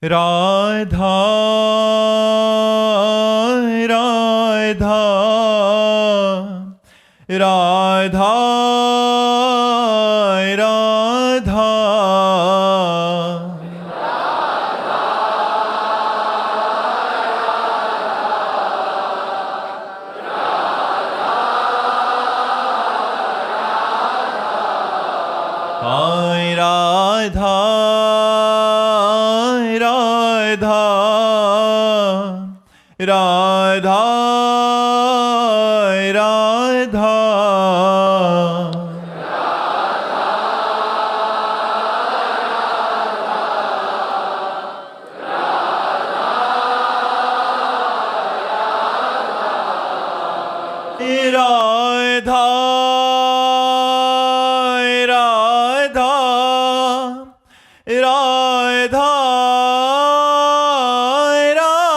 राधा राधा राधा राधा हाय राधा राधा राधा राधा राधा राधा राधा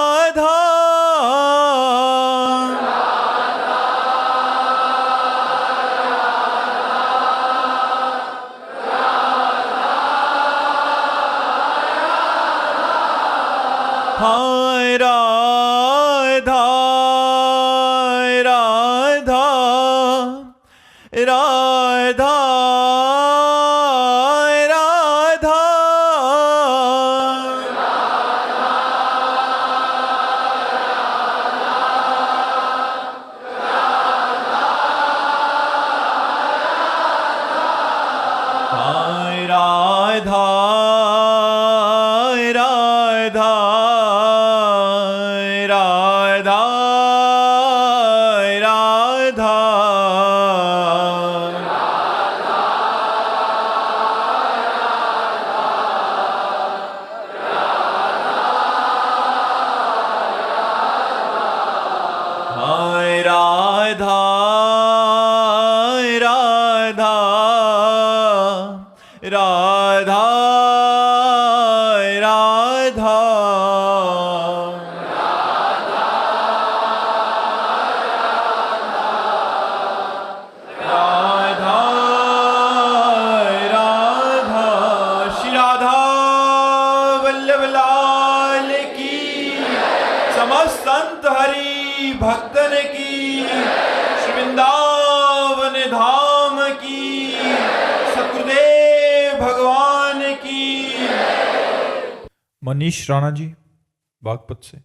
राधा हाय राधा राधा राधा राधा हाय राधा राधा राधा राधा हाय राधा राधा राधा राधा राधा राधा श्री राधा वल्लभ लाल की, समस्त संत हरि भक्तन की, श्री वृंदावन धाम की, सतगुरुदेव भगवान की। मनीष राणा जी बागपत से।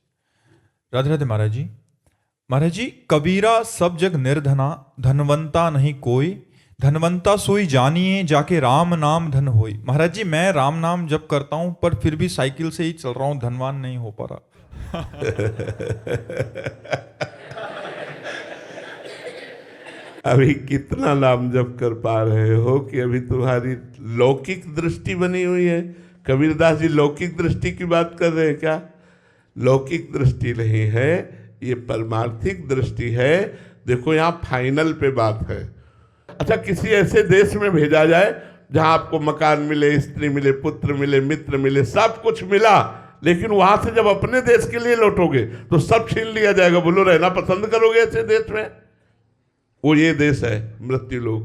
राधे राधे महाराज जी। महाराज जी, कबीरा सब जग निर्धना, धनवंता नहीं कोई, धनवंता सोई जानिए, जाके राम नाम धन होई। महाराज जी, मैं राम नाम जप करता हूं पर फिर भी साइकिल से ही चल रहा हूं, धनवान नहीं हो पा रहा। अभी कितना नाम जप कर पा रहे हो कि अभी तुम्हारी लौकिक दृष्टि बनी हुई है। कबीरदास जी लौकिक दृष्टि की बात कर रहे हैं क्या? लौकिक दृष्टि नहीं है, ये परमार्थिक दृष्टि है। देखो यहाँ फाइनल पे बात है। अच्छा, किसी ऐसे देश में भेजा जाए जहां आपको मकान मिले, स्त्री मिले, पुत्र मिले, मित्र मिले, सब कुछ मिला, लेकिन वहां से जब अपने देश के लिए लौटोगे तो सब छीन लिया जाएगा। बोलो, रहना पसंद करोगे ऐसे देश में? वो ये देश है मृत्यु लोक।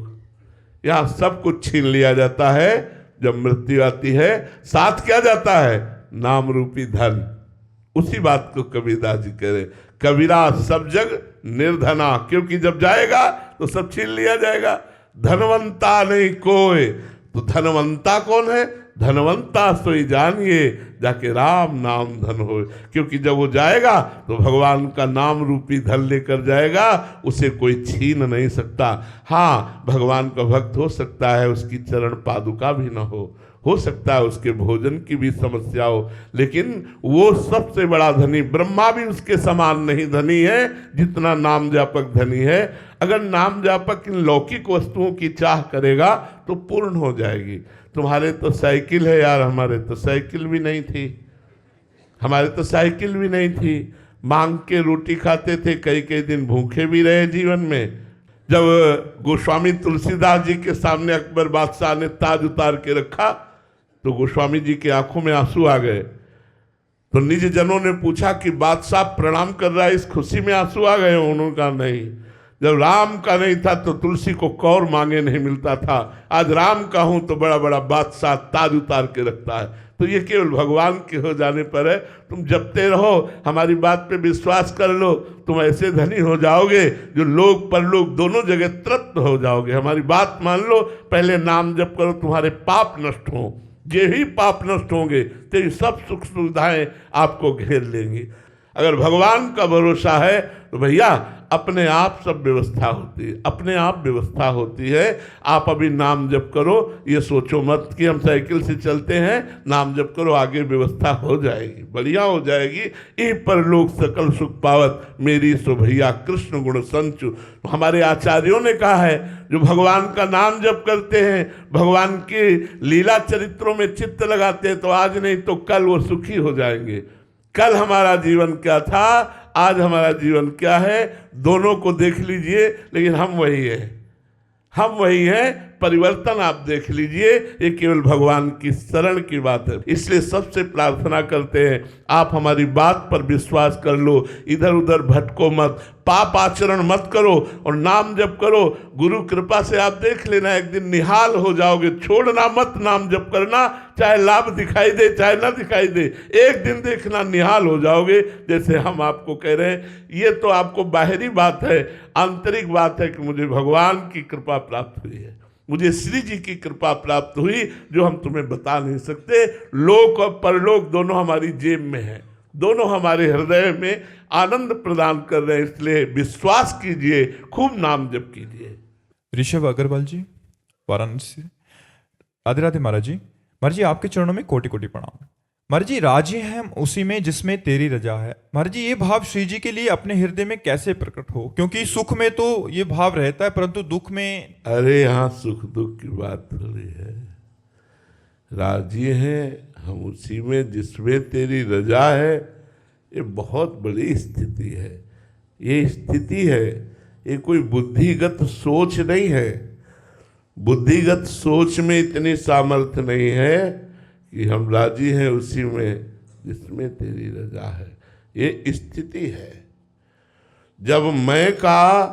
यहाँ सब कुछ छीन लिया जाता है जब मृत्यु आती है। साथ क्या जाता है? नाम रूपी धन। उसी बात को कबीरदास जी कह रहे, कबीरा सब जग निर्धना, क्योंकि जब जाएगा तो सब छीन लिया जाएगा। धनवंता नहीं कोई, तो धनवंता कौन है? धनवंता सोई जानिए, जाके राम नाम धन हो। क्योंकि जब वो जाएगा तो भगवान का नाम रूपी धन लेकर जाएगा, उसे कोई छीन नहीं सकता। हाँ, भगवान का भक्त हो सकता है, उसकी चरण पादुका भी न हो सकता है उसके भोजन की भी समस्या हो, लेकिन वो सबसे बड़ा धनी, ब्रह्मा भी उसके समान नहीं धनी है जितना नाम जापक धनी है। अगर नाम जापक इन लौकिक वस्तुओं की चाह करेगा तो पूर्ण हो जाएगी। तुम्हारे तो साइकिल है यार, हमारे तो साइकिल भी नहीं थी। हमारे तो साइकिल भी नहीं थी, मांग के रोटी खाते थे, कई कई दिन भूखे भी रहे जीवन में। जब गोस्वामी तुलसीदास जी के सामने अकबर बादशाह ने ताज उतार के रखा तो गोस्वामी जी की आंखों में आंसू आ गए। तो निज जनों ने पूछा कि बादशाह प्रणाम कर रहा है, इस खुशी में आंसू आ गए? उन्होंने कहा नहीं, जब राम का नहीं था तो तुलसी को कौर मांगे नहीं मिलता था, आज राम का हूं तो बड़ा बड़ा बादशाह ताज उतार के रखता है। तो ये केवल भगवान के हो जाने पर है। तुम जपते रहो, हमारी बात पे विश्वास कर लो, तुम ऐसे धनी हो जाओगे जो लोक परलोक दोनों जगह तृप्त हो जाओगे। हमारी बात मान लो, पहले नाम जप करो, तुम्हारे पाप नष्ट हो। ये ही पाप नष्ट होंगे तो ये सब सुख सुविधाएं आपको घेर लेंगी। अगर भगवान का भरोसा है तो भैया अपने आप सब व्यवस्था होती है, अपने आप व्यवस्था होती है। आप अभी नाम जप करो, ये सोचो मत कि हम साइकिल से चलते हैं, नाम जप करो, आगे व्यवस्था हो जाएगी, बढ़िया हो जाएगी। ई पर लोग सकल सुख पावत, मेरी सो भैया कृष्ण गुण संचु। हमारे आचार्यों ने कहा है, जो भगवान का नाम जप करते हैं, भगवान के लीला चरित्रों में चित्त लगाते हैं, तो आज नहीं तो कल वो सुखी हो जाएंगे। कल हमारा जीवन क्या था, आज हमारा जीवन क्या है, दोनों को देख लीजिए, लेकिन हम वही है, हम वही है। परिवर्तन आप देख लीजिए, ये केवल भगवान की शरण की बात है। इसलिए सबसे प्रार्थना करते हैं, आप हमारी बात पर विश्वास कर लो, इधर उधर भटको मत, पाप आचरण मत करो और नाम जप करो। गुरु कृपा से आप देख लेना, एक दिन निहाल हो जाओगे। छोड़ना मत नाम जप करना, चाहे लाभ दिखाई दे चाहे ना दिखाई दे, एक दिन देखना निहाल हो जाओगे। जैसे हम आपको कह रहे हैं, ये तो आपको बाहरी बात है, आंतरिक बात है कि मुझे भगवान की कृपा प्राप्त हुई है, मुझे श्री जी की कृपा प्राप्त हुई, जो हम तुम्हें बता नहीं सकते। लोक और परलोक दोनों हमारी जेब में है, दोनों हमारे हृदय में आनंद प्रदान कर रहे हैं। इसलिए विश्वास कीजिए, खूब नाम जप कीजिए। ऋषभ अग्रवाल जी, वाराणसी। राधे राधे महाराज जी। महाराज जी, आपके चरणों में कोटि कोटि प्रणाम। महाराज जी, राजी हैं हम उसी में जिसमें तेरी रजा है। महाराज जी, ये भाव श्री जी के लिए अपने हृदय में कैसे प्रकट हो? क्योंकि सुख में तो ये भाव रहता है, परंतु दुख में। अरे यहाँ सुख दुख की बात थोड़ी है। राजी हैं हम उसी में जिसमें तेरी रजा है, ये बहुत बड़ी स्थिति है। ये स्थिति है, ये कोई बुद्धिगत सोच नहीं है। बुद्धिगत सोच में इतनी सामर्थ्य नहीं है कि हम राजी हैं उसी में जिसमें तेरी रजा है। ये स्थिति है जब मैं का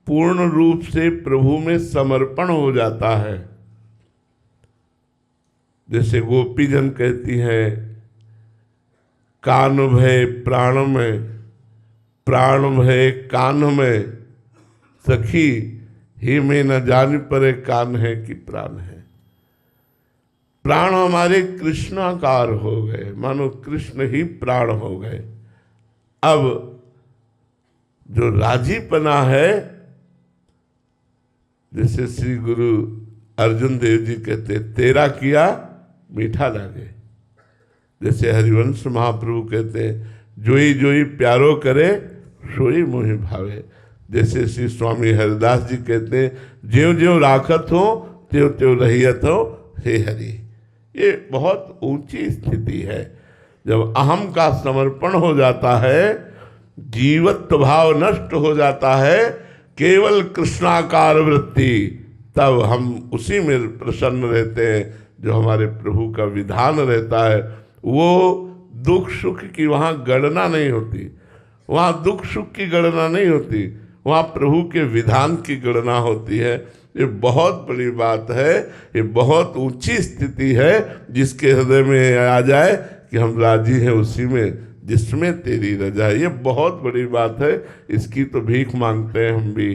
पूर्ण रूप से प्रभु में समर्पण हो जाता है। जैसे गोपीजन कहती हैं, कान भय प्राण में, प्राण भय कान में, सखी ही में न जान परे कान है कि प्राण है। प्राण हमारे कृष्णाकार हो गए, मानो कृष्ण ही प्राण हो गए। अब जो राजीपना है, जैसे श्री गुरु अर्जुन देव जी कहते, तेरा किया मीठा लगे। जैसे हरिवंश महाप्रभु कहते हैं, जोई जोई प्यारो करे सोई मोहि भावे। जैसे श्री स्वामी हरिदास जी कहते हैं, ज्यों ज्यों राखत हो त्यों त्यों रहियत हो हे हरि। ये बहुत ऊंची स्थिति है। जब अहम का समर्पण हो जाता है, जीवत्व भाव नष्ट हो जाता है, केवल कृष्णाकार वृत्ति, तब हम उसी में प्रसन्न रहते हैं जो हमारे प्रभु का विधान रहता है। वो दुख सुख की वहाँ गणना नहीं होती, वहाँ दुख सुख की गणना नहीं होती, वहाँ प्रभु के विधान की गणना होती है। ये बहुत बड़ी बात है, ये बहुत ऊंची स्थिति है, जिसके हृदय में आ जाए कि हम राजी हैं उसी में जिसमें तेरी रजा है। ये बहुत बड़ी बात है। इसकी तो भीख मांगते हैं हम भी,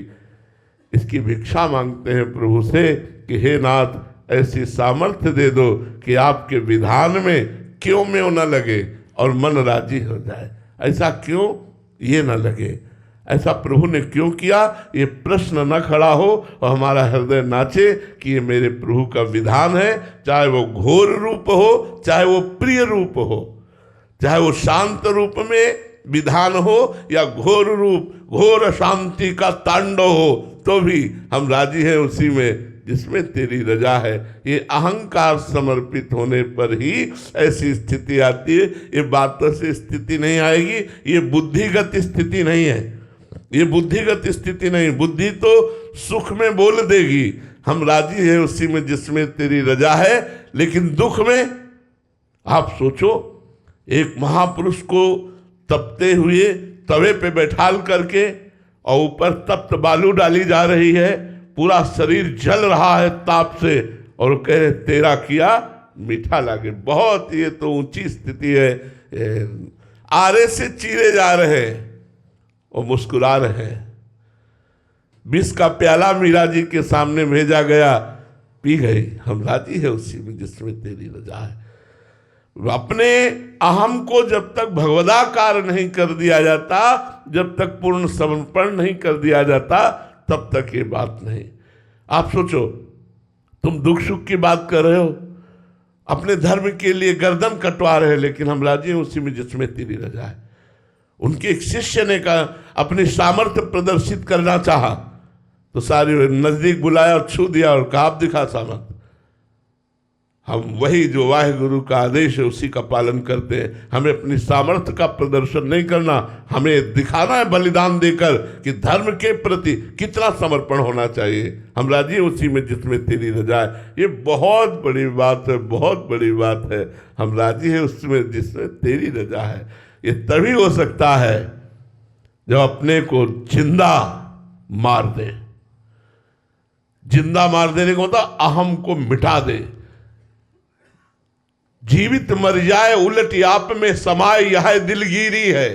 इसकी भिक्षा मांगते हैं प्रभु से कि हे नाथ, ऐसी सामर्थ्य दे दो कि आपके विधान में क्यों में न लगे और मन राजी हो जाए। ऐसा क्यों ये न लगे, ऐसा प्रभु ने क्यों किया, ये प्रश्न न खड़ा हो और हमारा हृदय नाचे कि ये मेरे प्रभु का विधान है। चाहे वो घोर रूप हो, चाहे वो प्रिय रूप हो, चाहे वो शांत रूप में विधान हो या घोर रूप, घोर शांति का तांडव हो, तो भी हम राजी हैं उसी में जिसमें तेरी रजा है। ये अहंकार समर्पित होने पर ही ऐसी स्थिति आती है। ये बातों से स्थिति नहीं आएगी, ये बुद्धिगत स्थिति नहीं है, ये बुद्धिगत स्थिति नहीं। बुद्धि तो सुख में बोल देगी हम राजी हैं उसी में जिसमें तेरी रजा है, लेकिन दुख में आप सोचो, एक महापुरुष को तपते हुए तवे पे बैठाल करके और ऊपर तप्त बालू डाली जा रही है, पूरा शरीर जल रहा है ताप से, और कहे तेरा किया मीठा लागे। बहुत ये तो ऊंची स्थिति है। आरे से चीरे जा रहे हैं और मुस्कुरा रहे हैं। विष का प्याला मीरा जी के सामने भेजा गया, पी गई। हम राजी है उसी में जिसमें तेरी रजा है। अपने अहम को जब तक भगवदाकार नहीं कर दिया जाता, जब तक पूर्ण समर्पण नहीं कर दिया जाता, तब तक ये बात नहीं। आप सोचो, तुम दुख सुख की बात कर रहे हो, अपने धर्म के लिए गर्दन कटवा रहे हैं, लेकिन हम राजी हैं उसी में जिसमें तेरी रजा है। उनके एक शिष्य ने कहा, अपनी सामर्थ्य प्रदर्शित करना चाहा तो सारी नजदीक बुलाया और छू दिया और कहा आप दिखा सामर्थ्य। हम वही जो वाहेगुरु का आदेश है उसी का पालन करते हैं। हमें अपनी सामर्थ्य का प्रदर्शन नहीं करना, हमें दिखाना है बलिदान देकर कि धर्म के प्रति कितना समर्पण होना चाहिए। हम राजी हैं उसी में जिसमें तेरी रजा है। ये बहुत बड़ी बात है, बहुत बड़ी बात है। हम राजी हैं उसमें जिसमें तेरी रजा है। ये तभी हो सकता है जब अपने को जिंदा मार दे। जिंदा मार देने को मतलब अहम को मिटा दे। जीवित मर जाए उलट आप में समाए यह दिलगिरी है।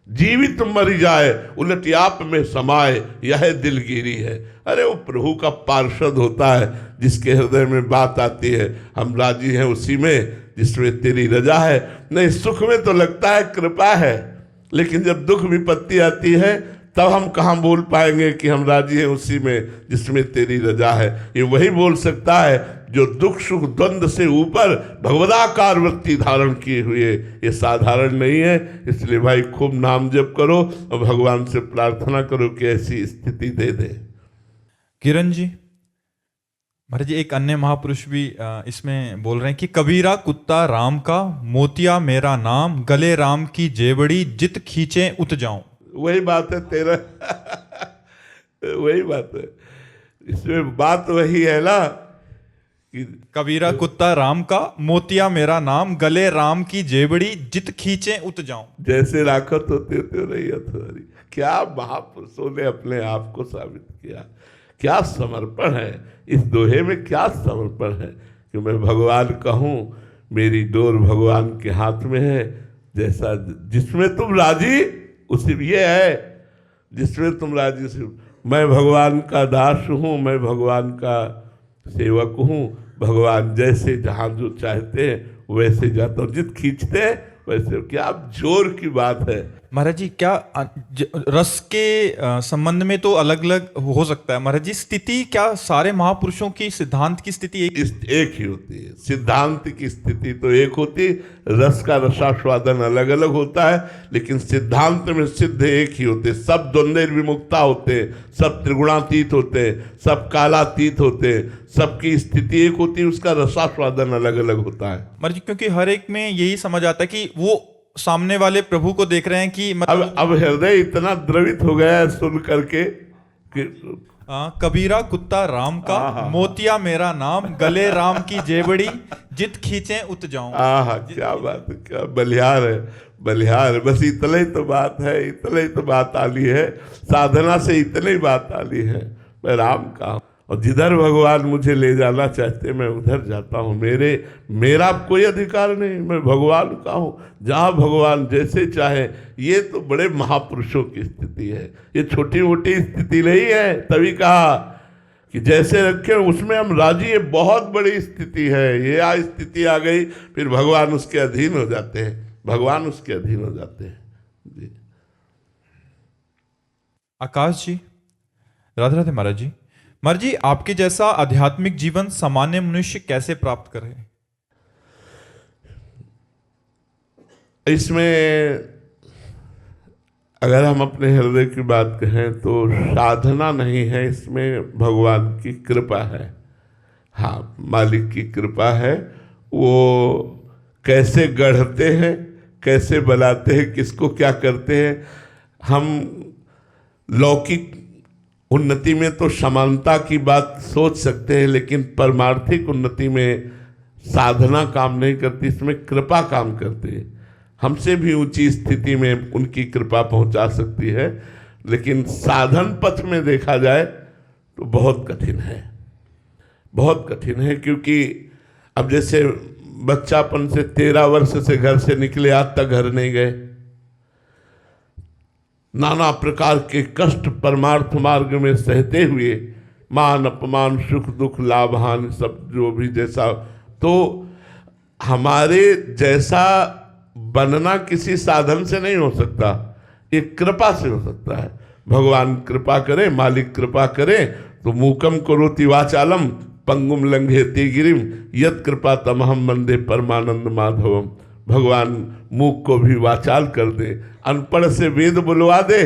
जीवित मर जाए उलट आप में समाए यह दिलगिरी है। अरे वो प्रभु का पार्षद होता है जिसके हृदय में बात आती है। हम राजी हैं उसी में जिसमें तेरी रजा है। नहीं, सुख में तो लगता है कृपा है, लेकिन जब दुख विपत्ति आती है तब हम कहाँ बोल पाएंगे कि हम राजी हैं उसी में जिसमें तेरी रजा है। ये वही बोल सकता है जो दुख सुख द्वंद्व से ऊपर भगवदाकार वृत्ति धारण किए हुए। ये साधारण नहीं है। इसलिए भाई खूब नाम जप करो और भगवान से प्रार्थना करो कि ऐसी स्थिति दे दे। किरण जी, महाराज जी एक अन्य महापुरुष भी इसमें बोल रहे हैं कि कबीरा कुत्ता राम का, मोतिया मेरा नाम, गले राम की जेबड़ी, जित खींचे उत जाऊं। वही बात है तेरा वही बात है। इसमें बात वही है ना कि कबीरा कुत्ता राम का, मोतिया मेरा नाम, गले राम की जेबड़ी, जित खींचे उत जाऊं। जैसे राखत होते तो रही तुम्हारी। क्या महापुरुषों ने अपने आप को साबित किया। क्या समर्पण है इस दोहे में, क्या समर्पण है कि मैं भगवान कहूँ, मेरी डोर भगवान के हाथ में है। जैसा जिसमें तुम राजी उसी ये है, जिसमें तुम राजी से। मैं भगवान का दास हूँ, मैं भगवान का सेवक हूँ। भगवान जैसे जहाँ जो चाहते हैं वैसे जाता हूँ, जित खींचते हैं वैसे। क्या जोर की बात है महाराज जी। क्या रस के संबंध में तो अलग अलग हो सकता है महाराज जी, स्थिति क्या सारे महापुरुषों की सिद्धांत की स्थिति एक ही होती है। सिद्धांत की स्थिति तो एक होती, रस का रसास्वादन अलग अलग होता है, लेकिन सिद्धांत में सिद्ध एक ही होते। सब द्वंद्व विमुक्ता होते, सब त्रिगुणातीत होते, सब कालातीत होते, सबकी स्थिति एक होती, उसका रसास्वादन अलग अलग होता है महाराज जी। क्योंकि हर एक में यही समझ आता है कि वो सामने वाले प्रभु को देख रहे हैं कि मतलब अब हृदय इतना द्रवित हो गया है सुन करके कि कबीरा कुत्ता राम का, मोतिया मेरा नाम, गले राम की जेबड़ी, जित खींचे उत जाऊं। क्या बात है, क्या बलिहार है, बलिहार है। बस इतना ही तो बात है, इतना ही तो बात आली है। साधना से इतनी ही बात आली है। मैं राम का, और जिधर भगवान मुझे ले जाना चाहते मैं उधर जाता हूँ। मेरा कोई अधिकार नहीं, मैं भगवान का हूँ। जहाँ भगवान जैसे चाहे। ये तो बड़े महापुरुषों की स्थिति है, ये छोटी मोटी स्थिति नहीं है। तभी कहा कि जैसे रखे उसमें हम राजी। ये बहुत बड़ी स्थिति है। ये स्थिति आ गई, फिर भगवान उसके अधीन हो जाते हैं। भगवान उसके अधीन हो जाते हैं जी। आकाश जी, राधे राधे महाराज जी। महाराज जी, आपके जैसा आध्यात्मिक जीवन सामान्य मनुष्य कैसे प्राप्त करे? इसमें अगर हम अपने हृदय की बात कहें तो साधना नहीं है, इसमें भगवान की कृपा है। हाँ, मालिक की कृपा है। वो कैसे गढ़ते हैं, कैसे बनाते हैं, किसको क्या करते हैं। हम लौकिक उन्नति में तो समानता की बात सोच सकते हैं, लेकिन परमार्थिक उन्नति में साधना काम नहीं करती, इसमें कृपा काम करती है। हमसे भी ऊंची स्थिति में उनकी कृपा पहुंचा सकती है। लेकिन साधन पथ में देखा जाए तो बहुत कठिन है, बहुत कठिन है। क्योंकि अब जैसे बच्चापन से 13 वर्ष से घर से निकले, आज तक घर नहीं गए, नाना प्रकार के कष्ट परमार्थ मार्ग में सहते हुए, मान अपमान सुख दुख लाभ हानि सब जो भी जैसा, तो हमारे जैसा बनना किसी साधन से नहीं हो सकता, एक कृपा से हो सकता है। भगवान कृपा करे, मालिक कृपा करे तो मूकम करोति वाचालम पंगुम लंघेति गिरिम यत कृपा तमहम वंदे परमानंद माधवम। भगवान मूक को भी वाचाल कर दे, अनपढ़ से वेद बुलवा दे,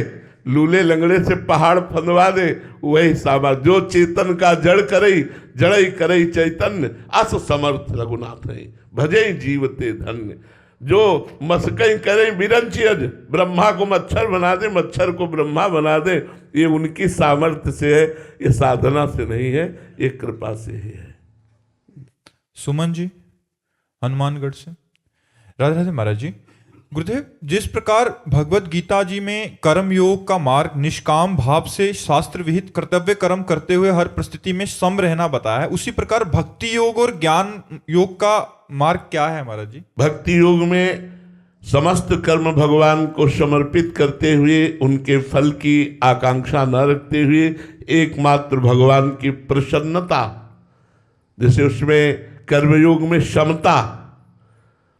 लूले लंगड़े से पहाड़ फंदवा दे, वही सामा जो चेतन का जड़ करई जड़ई करई चैतन्य अस समर्थ रघुनाथ भजई जीवते धन्य। जो मस्कई करे बिरंचियज, ब्रह्मा को मच्छर बना दे, मच्छर को ब्रह्मा बना दे, ये उनकी सामर्थ्य से है, ये साधना से नहीं है, ये कृपा से ही है। सुमन जी हनुमानगढ़ से। राधे राधे महाराज जी। गुरुदेव, जिस प्रकार भगवत गीता जी में कर्म योग का मार्ग निष्काम भाव से शास्त्र विहित कर्तव्य कर्म करते हुए हर परिस्थिति में सम रहना बताया है, उसी प्रकार भक्ति योग और ज्ञान योग का मार्ग क्या है महाराज जी? भक्ति योग में समस्त कर्म भगवान को समर्पित करते हुए, उनके फल की आकांक्षा न रखते हुए, एकमात्र भगवान की प्रसन्नता, जैसे उसमें कर्मयोग में समता,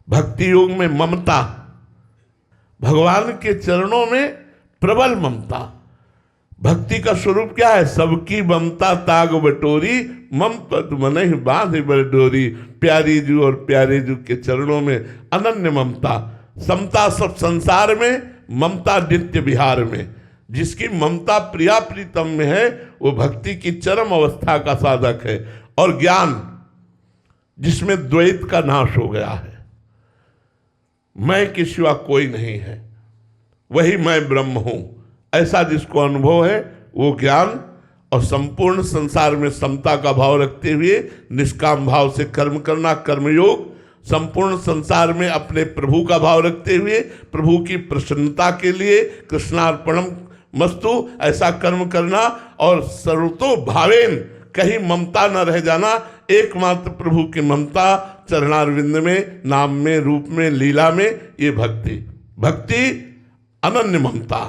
भक्ति योग में ममता, भगवान के चरणों में प्रबल ममता। भक्ति का स्वरूप क्या है? सबकी ममता ताग बटोरी, मम पद मनहि बांधि बड़ डोरी। प्यारी जू और प्यारे जू के चरणों में अनन्य ममता, समता सब संसार में, ममता नित्य विहार में। जिसकी ममता प्रिया प्रीतम में है वो भक्ति की चरम अवस्था का साधक है। और ज्ञान जिसमें द्वैत का नाश हो गया है, मैं के सिवा कोई नहीं है, वही मैं ब्रह्म हूं, ऐसा जिसको अनुभव है वो ज्ञान। और संपूर्ण संसार में समता का भाव रखते हुए निष्काम भाव से कर्म करना कर्मयोग। संपूर्ण संसार में अपने प्रभु का भाव रखते हुए प्रभु की प्रसन्नता के लिए कृष्णार्पणम मस्तु ऐसा कर्म करना। और सर्वतो भावेन, कहीं ममता न रह जाना, एकमात्र प्रभु की ममता चरणारविंद में, नाम में, रूप में, लीला में, ये भक्ति। भक्ति अनन्य ममता।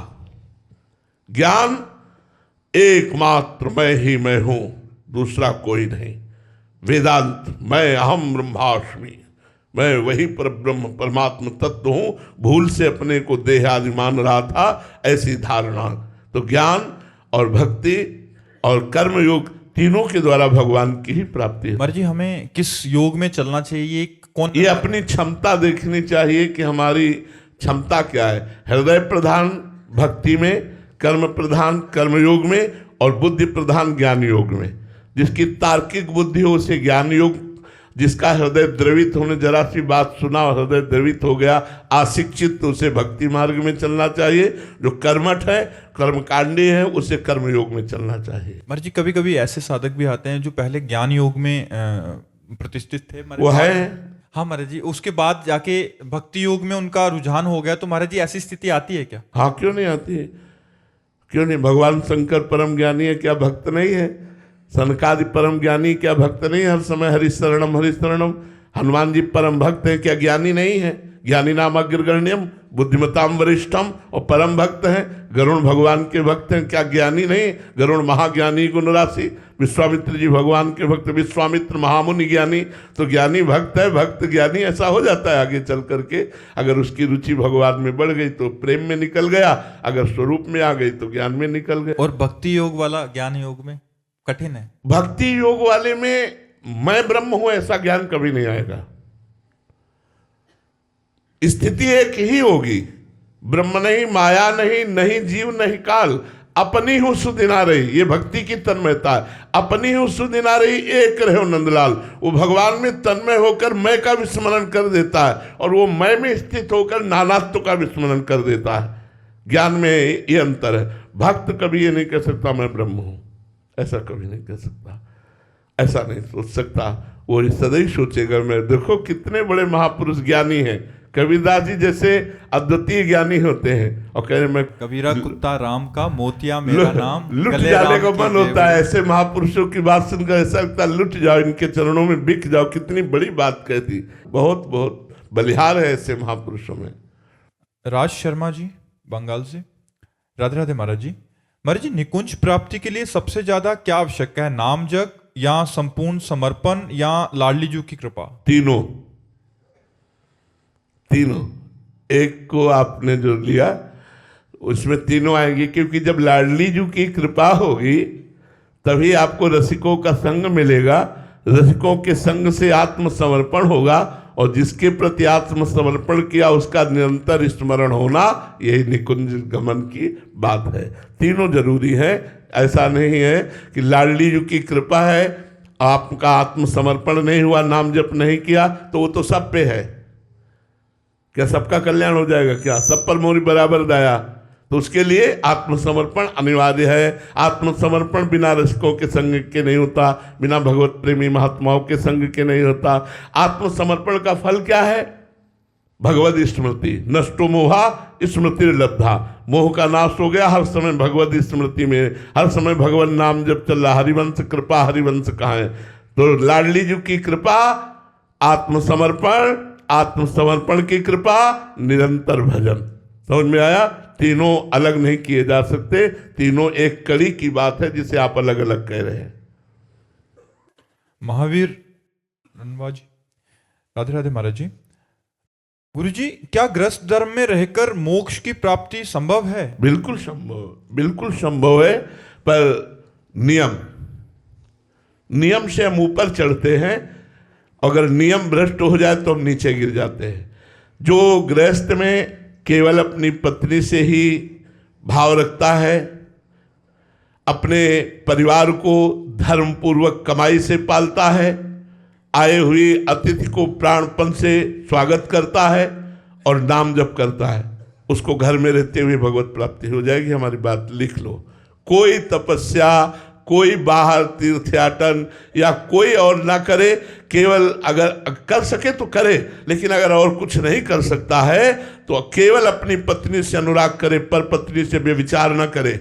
ज्ञान एकमात्र मैं ही मैं हूं, दूसरा कोई नहीं। वेदांत मैं अहम ब्रह्मास्मि, मैं वही पर ब्रह्म परमात्म तत्व हूं, भूल से अपने को देह आदि मान रहा था, ऐसी धारणा। तो ज्ञान और भक्ति और कर्म योग तीनों के द्वारा भगवान की ही प्राप्ति है। महाराज जी, हमें किस योग में चलना चाहिए? कौन? ये अपनी क्षमता देखनी चाहिए कि हमारी क्षमता क्या है। हृदय प्रधान भक्ति में, कर्म प्रधान कर्मयोग में, और बुद्धि प्रधान ज्ञान योग में। जिसकी तार्किक बुद्धि हो उसे ज्ञान योग, जिसका हृदय द्रवित होने, जरा सी बात सुना और हृदय द्रवित हो गया, आशिक्षित, तो उसे भक्ति मार्ग में चलना चाहिए। जो कर्मठ है, कर्मकांडी है, उसे कर्मयोग में चलना चाहिए। महाराज जी, कभी कभी ऐसे साधक भी आते हैं जो पहले ज्ञान योग में प्रतिष्ठित थे, वो है। हाँ महाराज जी, उसके बाद जाके भक्ति योग में उनका रुझान हो गया, तो महाराज जी ऐसी स्थिति आती है क्या? हाँ, क्यों नहीं आती है, क्यों नहीं। भगवान शंकर परम ज्ञानी है, क्या भक्त नहीं है? सनकादि परम ज्ञानी क्या भक्त नहीं? हर समय हरिशरणम हरिशरणम। हनुमान जी परम भक्त हैं, क्या ज्ञानी नहीं है? ज्ञानी नाम अग्रगण्यम बुद्धिमताम वरिष्ठम, और परम भक्त हैं। गरुण भगवान के भक्त हैं, क्या ज्ञानी नहीं? गरुण महाज्ञानी गुण राशि। विश्वामित्र जी भगवान के भक्त, विश्वामित्र महामुनि ज्ञानी। तो ज्ञानी भक्त है, भक्त ज्ञानी ऐसा हो जाता है आगे चल करके। अगर उसकी रुचि भगवान में बढ़ गई तो प्रेम में निकल गया, अगर स्वरूप में आ गई तो ज्ञान में निकल गया। और भक्ति योग वाला ज्ञान योग में कठिन है। भक्ति योग वाले में मैं ब्रह्म हूं ऐसा ज्ञान कभी नहीं आएगा। स्थिति एक ही होगी, ब्रह्म नहीं, माया नहीं, नहीं जीव नहीं काल, अपनी हूं सुदिना रही। ये भक्ति की तन्मयता है। अपनी हूं सुदिना रही, एक रहो नंदलाल। वो भगवान में तन्मय होकर मैं का विस्मरण कर देता है, और वो मैं में स्थित होकर नानात्व का विस्मरण कर देता है। ज्ञान में ये अंतर है। भक्त कभी ये नहीं कह सकता मैं ब्रह्म हूं, ऐसा कभी नहीं कह सकता, ऐसा नहीं सोच सकता। वो सदैव सोचेगा मैं। देखो कितने बड़े महापुरुष ज्ञानी हैं, कबीरदास जी जैसे अद्वितीय ज्ञानी होते हैं और कह रहे मैं कबीरा कुत्ता राम का, मोतिया मेरा नाम, लुट गले जाने राम को की मन जय होता हो। है। ऐसे महापुरुषों की बात सुनकर ऐसा लगता है लुट जाओ, इनके चरणों में बिक जाओ। कितनी बड़ी बात कहती, बहुत बहुत बलिहार है ऐसे महापुरुषों में। राज शर्मा जी बंगाल से, राधे राधे महाराज जी। महाराज जी, निकुंज प्राप्ति के लिए सबसे ज्यादा क्या आवश्यक है? नाम जप या संपूर्ण समर्पण या लाडली जी की कृपा? तीनों एक को आपने जो लिया उसमें तीनों आएंगे, क्योंकि जब लाडली जी की कृपा होगी तभी आपको रसिकों का संग मिलेगा। रसिकों के संग से आत्मसमर्पण होगा और जिसके प्रति आत्मसमर्पण किया उसका निरंतर स्मरण होना, यही निकुंज गमन की बात है। तीनों जरूरी है। ऐसा नहीं है कि लाडली जी की कृपा है, आपका आत्मसमर्पण नहीं हुआ, नाम जप नहीं किया तो वो तो सब पे है। क्या सबका कल्याण हो जाएगा? क्या सब पर मोरी बराबर दया? तो उसके लिए आत्मसमर्पण अनिवार्य है। आत्मसमर्पण बिना रसिकों के संग के नहीं होता, बिना भगवत प्रेमी महात्माओं के संग के नहीं होता। आत्मसमर्पण का फल क्या है? भगवद स्मृति। नष्टो मोहा स्मृति लब्धा। मोह का नाश हो गया, हर समय भगवद स्मृति में, हर समय भगवान नाम जब चल रहा। हरिवंश कृपा, हरिवंश कहाँ है? तो लाडली जी की कृपा, आत्मसमर्पण, आत्मसमर्पण की कृपा, निरंतर भजन। समझ में आया? तीनों अलग नहीं किए जा सकते, तीनों एक कड़ी की बात है जिसे आप अलग अलग कह रहे हैं। महावीर रनवा जी, राधे राधे महाराज जी। गुरु जी, क्या गृहस्थ धर्म में रहकर मोक्ष की प्राप्ति संभव है? बिल्कुल संभव, बिल्कुल संभव है, पर नियम से हम ऊपर चढ़ते हैं। अगर नियम भ्रष्ट हो जाए तो हम नीचे गिर जाते हैं। जो गृहस्थ में केवल अपनी पत्नी से ही भाव रखता है, अपने परिवार को धर्मपूर्वक कमाई से पालता है, आए हुए अतिथि को प्राणपन से स्वागत करता है और नाम जप करता है, उसको घर में रहते हुए भगवत प्राप्ति हो जाएगी। हमारी बात लिख लो। कोई तपस्या, कोई बाहर तीर्थयाटन या कोई और ना करे, केवल अगर कर सके तो करे, लेकिन अगर और कुछ नहीं कर सकता है तो केवल अपनी पत्नी से अनुराग करे, पर पत्नी से व्यभिचार ना करे,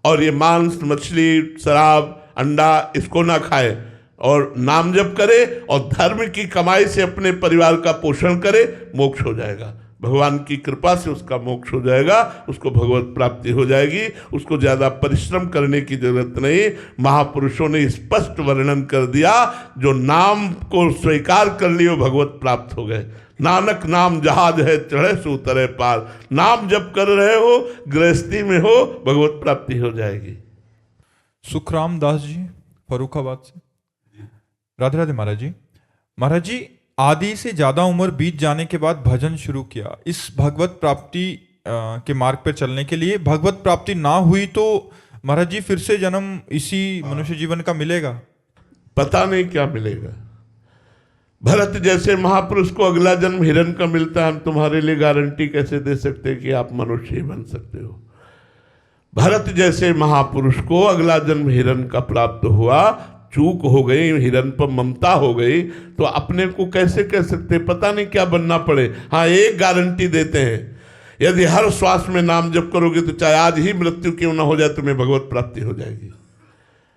और ये मांस, मछली, शराब, अंडा इसको ना खाए, और नाम जप करे और धर्म की कमाई से अपने परिवार का पोषण करे, मोक्ष हो जाएगा। भगवान की कृपा से उसका मोक्ष हो जाएगा, उसको भगवत प्राप्ति हो जाएगी। उसको ज़्यादा परिश्रम करने की जरूरत नहीं। महापुरुषों ने स्पष्ट वर्णन कर दिया, जो नाम को स्वीकार कर लियो भगवत प्राप्त हो गए। नानक नाम जहाज है, चढ़े सो उतरे पार। नाम जप कर रहे हो, गृहस्थी में हो, भगवत प्राप्ति हो जाएगी। सुखराम दास जी फरुखाबाद से, राधे राधे महाराज जी। महाराज जी, आदि से ज्यादा उम्र बीत जाने के बाद भजन शुरू किया, इस भगवत प्राप्ति के मार्ग पर चलने के लिए भगवत प्राप्ति ना हुई तो महाराज जी फिर से जन्म इसी मनुष्य जीवन का मिलेगा? पता नहीं क्या मिलेगा। भरत जैसे महापुरुष को अगला जन्म हिरण का मिलता है, हम तुम्हारे लिए गारंटी कैसे दे सकते हैं कि आप मनुष्य ही बन सकते हो? भरत जैसे महापुरुष को अगला जन्म हिरण का प्राप्त हुआ, चूक हो गई, हिरण पर ममता हो गई, तो अपने को कैसे कह सकते? पता नहीं क्या बनना पड़े। हाँ, एक गारंटी देते हैं, यदि हर श्वास में नाम जप करोगे तो चाहे आज ही मृत्यु क्यों ना हो जाए, तुम्हें भगवत प्राप्ति हो जाएगी।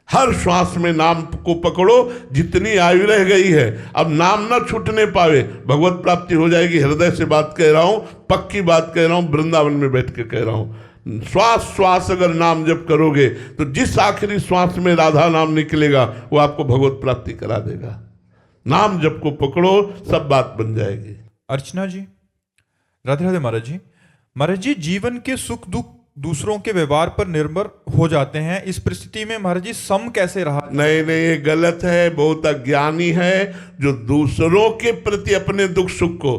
हर श्वास में नाम को पकड़ो, जितनी आयु रह गई है, अब नाम ना छूटने पावे, भगवत प्राप्ति हो जाएगी। हृदय से बात कह रहा हूं, पक्की बात कह रहा हूं, वृंदावन में बैठ के कह रहा हूं। श्वास श्वास अगर नाम जप करोगे तो जिस आखिरी श्वास में राधा नाम निकलेगा वो आपको भगवत प्राप्ति करा देगा। नाम जप को पकड़ो, सब बात बन जाएगी। अर्चना जी, राधे राधे महाराज जी। महाराज जी, जीवन के सुख दुख दूसरों के व्यवहार पर निर्भर हो जाते हैं, इस परिस्थिति में महाराज जी सम कैसे रहा? नहीं, ये गलत है। बहुत अज्ञानी है जो दूसरों के प्रति अपने दुख सुख को,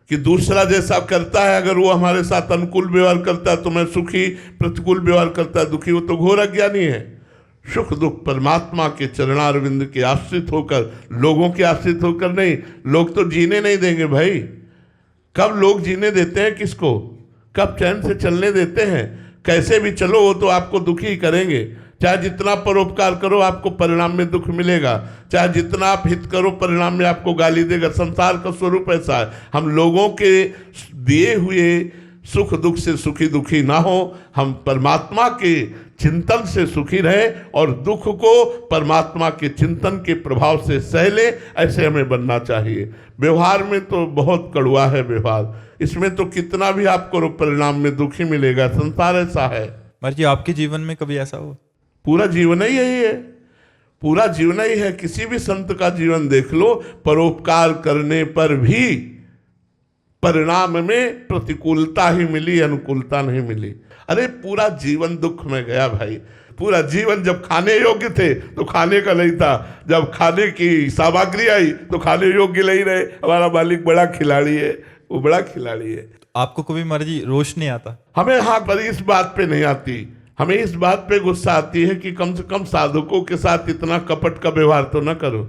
कि दूसरा जैसा करता है, अगर वो हमारे साथ अनुकूल व्यवहार करता है तो मैं सुखी, प्रतिकूल व्यवहार करता है दुखी, वो तो घोर अज्ञानी है। सुख दुख परमात्मा के चरणारविंद के आश्रित होकर, लोगों के आश्रित होकर नहीं। लोग तो जीने नहीं देंगे भाई। कब लोग जीने देते हैं किसको? कब चैन से चलने देते हैं? कैसे भी चलो वो तो आपको दुखी करेंगे। चाहे जितना परोपकार करो आपको परिणाम में दुख मिलेगा, चाहे जितना आप हित करो परिणाम में आपको गाली देगा। संसार का स्वरूप ऐसा है, हम लोगों के दिए हुए सुख दुख से सुखी दुखी ना हो, हम परमात्मा के चिंतन से सुखी रहे और दुख को परमात्मा के चिंतन के प्रभाव से सह ले, ऐसे हमें बनना चाहिए। व्यवहार में तो बहुत कड़वा है व्यवहार, इसमें तो कितना भी आप करो परिणाम में दुख ही मिलेगा। संसार ऐसा है। महाराज जी, आपके जीवन में कभी ऐसा हुआ? पूरा जीवन ही यही है, पूरा जीवन ही है। किसी भी संत का जीवन देख लो, परोपकार करने पर भी परिणाम में प्रतिकूलता ही मिली, अनुकूलता नहीं मिली। अरे पूरा जीवन दुख में गया भाई, पूरा जीवन जब खाने योग्य थे तो खाने का नहीं था, जब खाने की सामग्री आई तो खाने योग्य नहीं रहे। हमारा मालिक बड़ा खिलाड़ी है, वो बड़ा खिलाड़ी है। आपको कभी महाराज जी रोष नहीं आता? हमें हाँ, पर इस बात पे नहीं आती, हमें इस बात पे गुस्सा आती है कि कम से कम साधकों के साथ इतना कपट का व्यवहार तो न करो।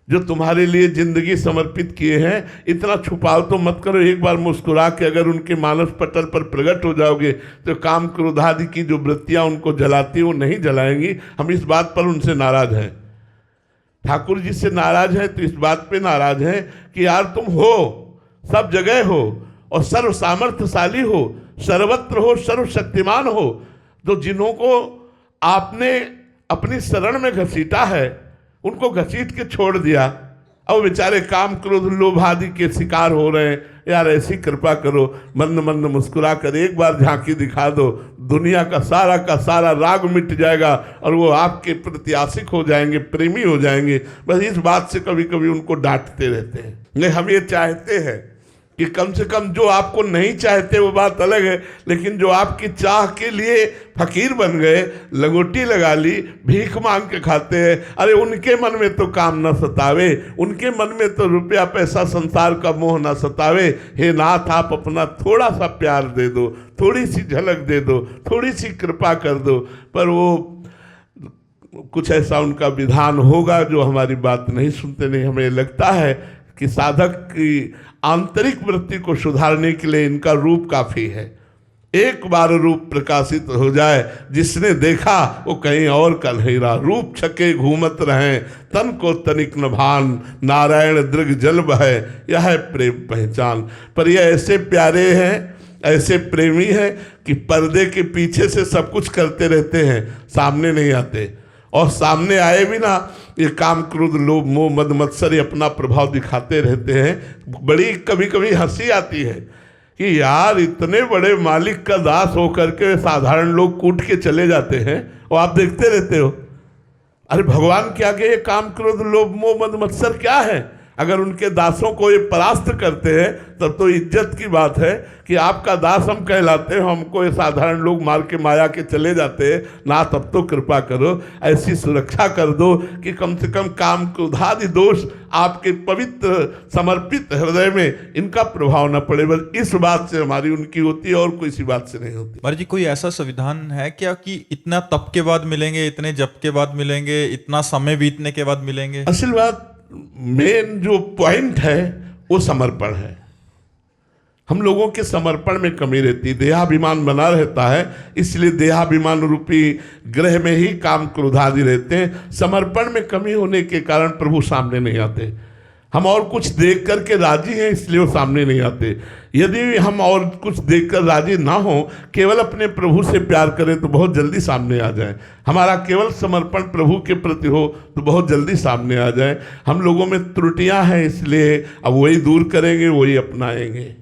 जो तुम्हारे लिए जिंदगी समर्पित किए हैं इतना छुपाव तो मत करो। एक बार मुस्कुरा के अगर उनके मानस पटल पर प्रकट हो जाओगे तो काम क्रोध आदि की जो वृत्तियां उनको जलाती हैं वो नहीं जलाएंगी। हम इस बात पर उनसे नाराज हैं, ठाकुर जी से नाराज हैं, तो इस बात पे नाराज हैं कि यार तुम हो, सब जगह हो और सर्व सामर्थ्यशाली हो, सर्वत्र हो, सर्वशक्तिमान हो, तो जिन्हों को आपने अपनी शरण में घसीटा है उनको घसीट के छोड़ दिया, अब बेचारे काम क्रोध लोभ आदि के शिकार हो रहे हैं। यार ऐसी कृपा करो, मंद मंद मुस्कुरा कर एक बार झांकी दिखा दो, दुनिया का सारा राग मिट जाएगा और वो आपके प्रति आशिक हो जाएंगे, प्रेमी हो जाएंगे। बस इस बात से कभी कभी उनको डांटते रहते हैं। नहीं, हम ये चाहते हैं कि कम से कम जो आपको नहीं चाहते वो बात अलग है, लेकिन जो आपकी चाह के लिए फकीर बन गए, लगोटी लगा ली, भीख मांग के खाते हैं, अरे उनके मन में तो काम न सतावे, उनके मन में तो रुपया पैसा संसार का मोह न सतावे। हे नाथ, आप अपना थोड़ा सा प्यार दे दो, थोड़ी सी झलक दे दो, थोड़ी सी कृपा कर दो। पर वो कुछ ऐसा उनका विधान होगा जो हमारी बात नहीं सुनते। नहीं, हमें लगता है कि साधक की आंतरिक वृत्ति को सुधारने के लिए इनका रूप काफी है। एक बार रूप प्रकाशित हो जाए, जिसने देखा वो कहीं और का नहीं रहा। रूप छके घूमत रहे, तन को तनिक न भान, नारायण दृग जल बहे, यह है प्रेम पहचान। पर ये ऐसे प्यारे हैं, ऐसे प्रेमी हैं कि पर्दे के पीछे से सब कुछ करते रहते हैं, सामने नहीं आते। और सामने आए भी ना, ये काम क्रोध लोभ मोह मद मत्सर अपना प्रभाव दिखाते रहते हैं। बड़ी कभी कभी हंसी आती है कि यार इतने बड़े मालिक का दास होकर के साधारण लोग कूट के चले जाते हैं और आप देखते रहते हो। अरे भगवान के आगे ये काम क्रोध लोभ मोह मद मत्सर क्या है? अगर उनके दासों को ये परास्त करते हैं तब तो इज्जत की बात है कि आपका दास हम कहलाते हैं, हमको ये साधारण लोग मार के माया के चले जाते हैं। ना, तब तो कृपा करो, ऐसी सुरक्षा कर दो कि कम से कम काम क्रोधादि दोष आपके पवित्र समर्पित हृदय में इनका प्रभाव न पड़े। बस इस बात से हमारी उनकी होती है और किसी बात से नहीं होती। महाराज जी, कोई ऐसा संविधान है क्या कि इतना तप के बाद मिलेंगे, इतने जप के बाद मिलेंगे, इतना समय बीतने के बाद मिलेंगे? असल बात, मेन जो पॉइंट है वो समर्पण है। हम लोगों के समर्पण में कमी रहती है, देहाभिमान बना रहता है, इसलिए देहाभिमान रूपी ग्रह में ही काम क्रोधादि रहते हैं। समर्पण में कमी होने के कारण प्रभु सामने नहीं आते। हम और कुछ देख करके राजी हैं इसलिए वो सामने नहीं आते। यदि हम और कुछ देखकर राजी ना हो, केवल अपने प्रभु से प्यार करें तो बहुत जल्दी सामने आ जाए। हमारा केवल समर्पण प्रभु के प्रति हो तो बहुत जल्दी सामने आ जाए। हम लोगों में त्रुटियां हैं, इसलिए अब वही दूर करेंगे, वही अपनाएंगे।